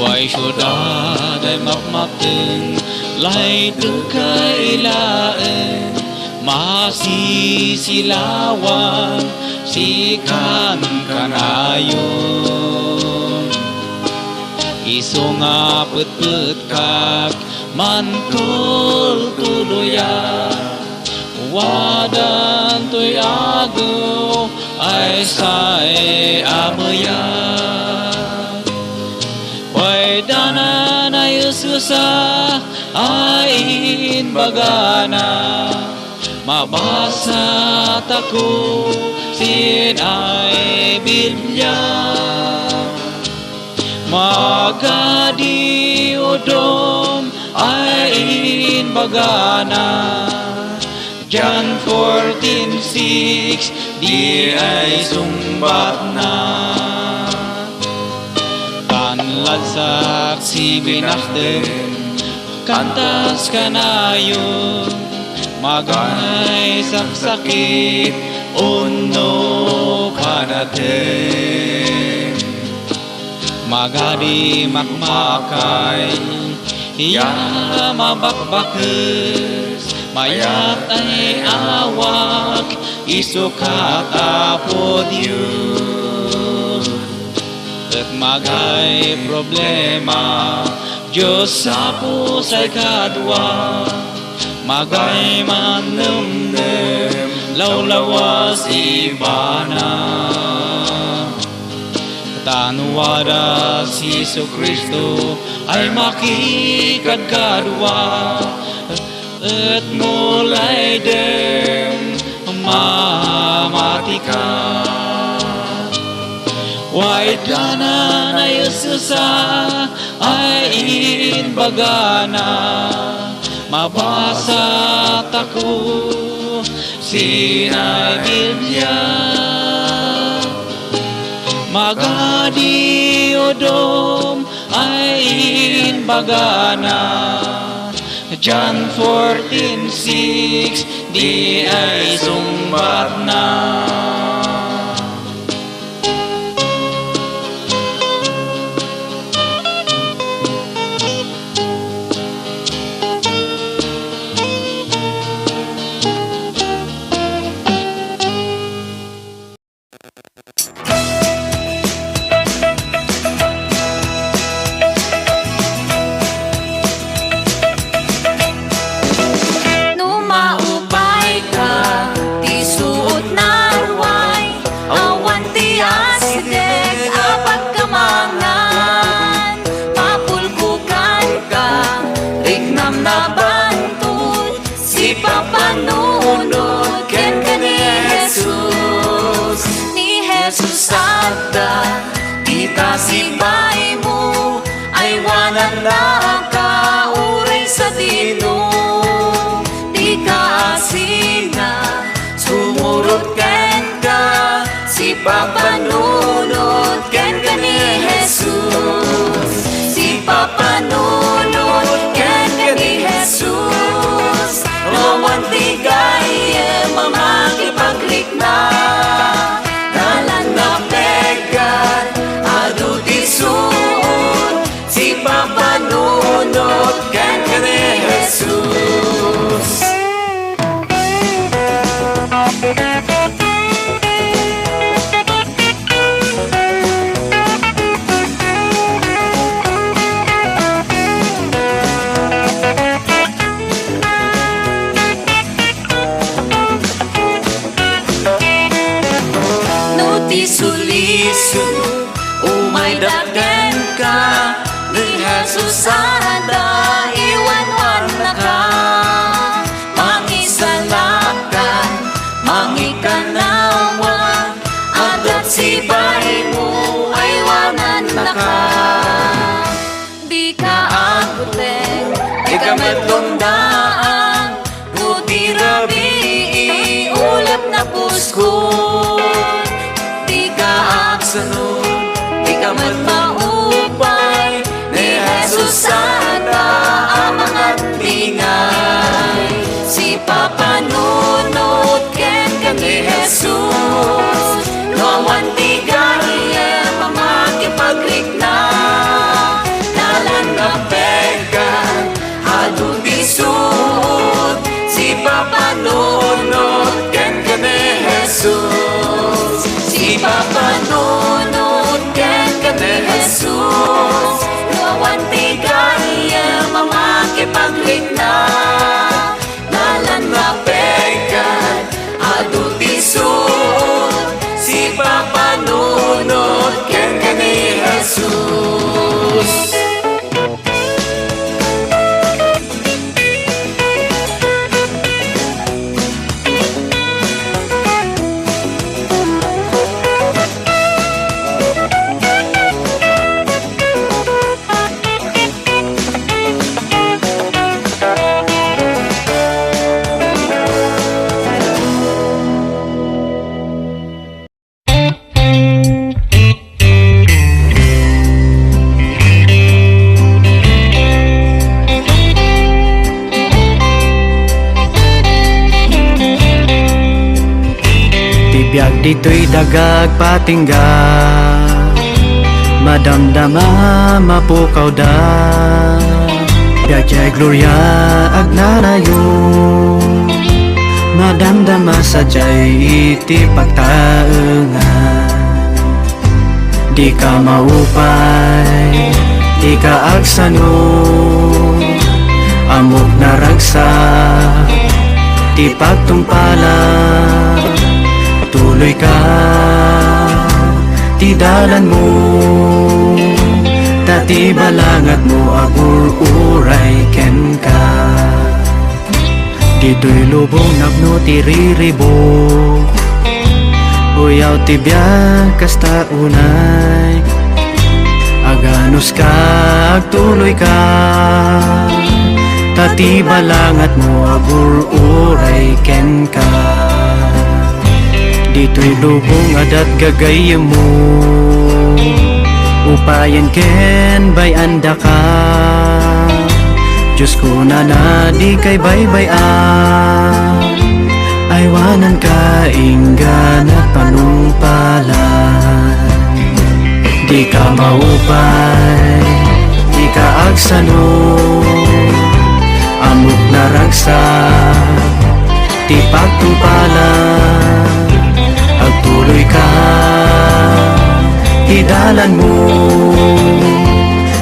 Way syuda day makmakin lay tengkailaan masisilawan sikan kanayon iso nga pet-pet kak mantul tuluya wadan tuy ago ay say amaya way danan ay susah ain bagana mabasa tako sin ay Biblia magadi odom ain bagana John 14:6 di ay sumbat na kanlad saksi binakden kantas kanayon magay saksakit uno kanaten magadi makmakay iya mabakbakes mayat ay awak isukat apo Diyos at magay problema Diyos sa pusay kadwa magay manemnem lawlawas ibana tanwada si Jesu Kristo ay makikadkadwa at mulai dem mamati ka way danan ay susah ay inbagana mabasa tako sinay Biblia magadi odom ay inbagana John 14:6 di ay sumbat na papanunod ken kani Jesus ni Jesus adda kita sibay mo ay wanan na kauray sa dino di ka asina sumurot ken ka si papanunod ken kani Jesus si papanunod ken kani Jesus lawan tigay mamagipaglik na dalan na pegat adu disuot si papanunod ken kani Jesus Tibiyag dito'y dagag patingga, madamdama mapukaw da. Biyag gloria agnanayo, madamdama sa jay iti pagtaengan. Di ka maupay, di ka agsano, amok na ragsa, di pagtumpala. Tuloy ka, ti dalan mo, tati balangat mo agur-uray ken ka. Dito'y lubong napno ti riribo, uyaw ti biyag kasta unay. Aganos ka, agtuloy ka, tati balangat mo agur-uray ken ka. Dito'y lubong adat gagayem mo, upayan ken bay anda ka. Diyos ko na di kay baybayan, aywanan ka inggan at panungpalan. Di ka maupay, di ka agsano, amok na ragsa, ti pagtumpalan. Agtuloy ka, idalan mo,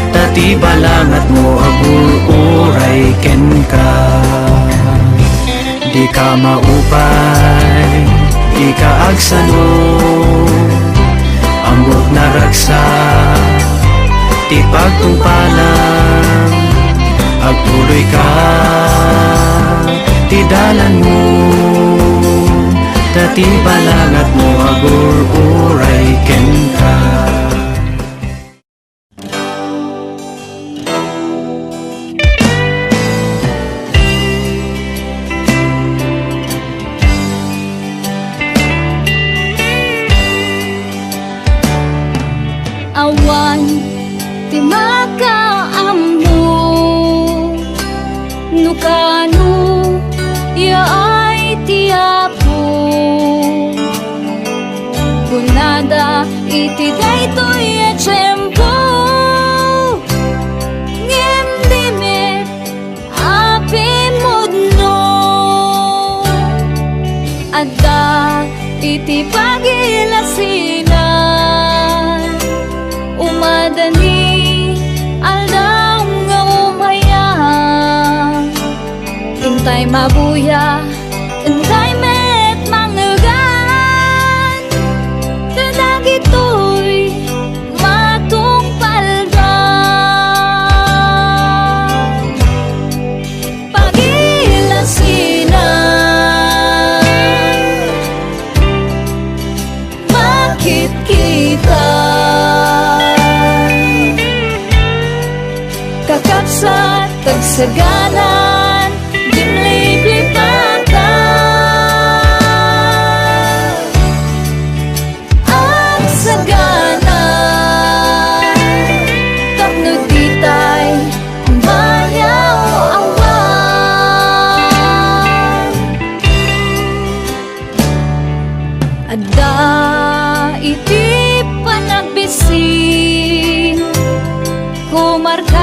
tati balangat mo agur-uray ken ka. Di ka maupay, di ka agsano, amok na ragsa, ti pagtumpalan. Agtuloy ka, idalan mo, tati balangat mo agur-uray ken ka. Awan ti makaammo, nukano yaay tiapo. Kunada iti daytoy a tiyempo, ngem dimet apimudno. Adda iti pagilasinan, umadani aldaw nga umayang. Intay mabuya, intay met mangegan, tadag ito'y matungpaldan. Pagilasinan, bakit kita kakapsat tagsaganan, dimliplipatan ang saganan. Tapno ditay bayaw awan, adda iti panagbisin, kumarka